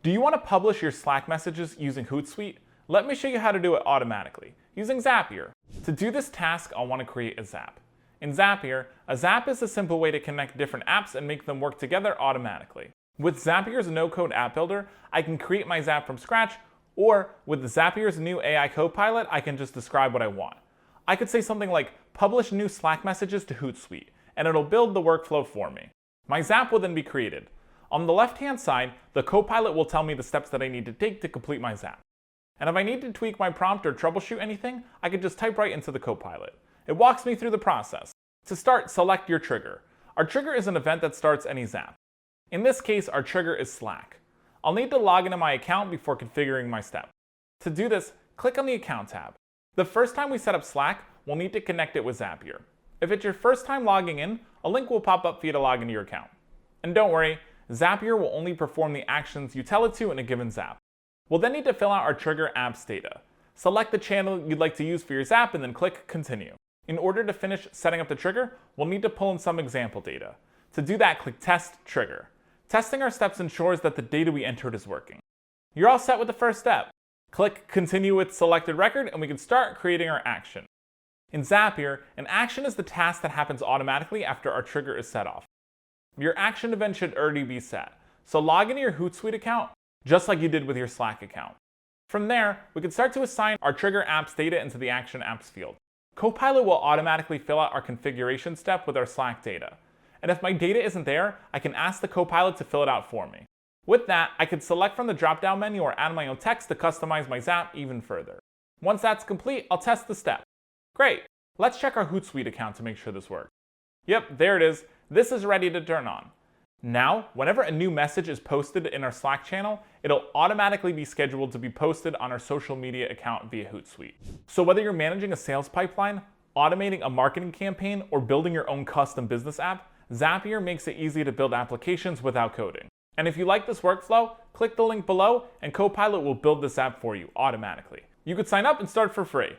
Do you want to publish your Slack messages using Hootsuite? Let me show you how to do it automatically, using Zapier. To do this task, I'll want to create a Zap. In Zapier, a Zap is a simple way to connect different apps and make them work together automatically. With Zapier's no-code app builder, I can create my Zap from scratch, or with Zapier's new AI Copilot, I can just describe what I want. I could say something like, publish new Slack messages to Hootsuite, and it'll build the workflow for me. My Zap will then be created. On the left-hand side, the Copilot will tell me the steps that I need to take to complete my Zap. And if I need to tweak my prompt or troubleshoot anything, I can just type right into the Copilot. It walks me through the process. To start, select your trigger. Our trigger is an event that starts any Zap. In this case, our trigger is Slack. I'll need to log into my account before configuring my step. To do this, click on the Account tab. The first time we set up Slack, we'll need to connect it with Zapier. If it's your first time logging in, a link will pop up for you to log into your account. And don't worry, Zapier will only perform the actions you tell it to in a given Zap. We'll then need to fill out our trigger app's data. Select the channel you'd like to use for your Zap and then click Continue. In order to finish setting up the trigger, we'll need to pull in some example data. To do that, click Test Trigger. Testing our steps ensures that the data we entered is working. You're all set with the first step. Click Continue with selected record and we can start creating our action. In Zapier, an action is the task that happens automatically after our trigger is set off. Your action event should already be set, so log into your Hootsuite account just like you did with your Slack account. From there, we can start to assign our trigger app's data into the Action Apps field. Copilot will automatically fill out our configuration step with our Slack data. And if my data isn't there, I can ask the Copilot to fill it out for me. With that, I can select from the drop-down menu or add my own text to customize my Zap even further. Once that's complete, I'll test the step. Great! Let's check our Hootsuite account to make sure this works. Yep, there it is. This is ready to turn on. Now, whenever a new message is posted in our Slack channel, it'll automatically be scheduled to be posted on our social media account via Hootsuite. So whether you're managing a sales pipeline, automating a marketing campaign, or building your own custom business app, Zapier makes it easy to build applications without coding. And if you like this workflow, click the link below and Copilot will build this app for you automatically. You could sign up and start for free.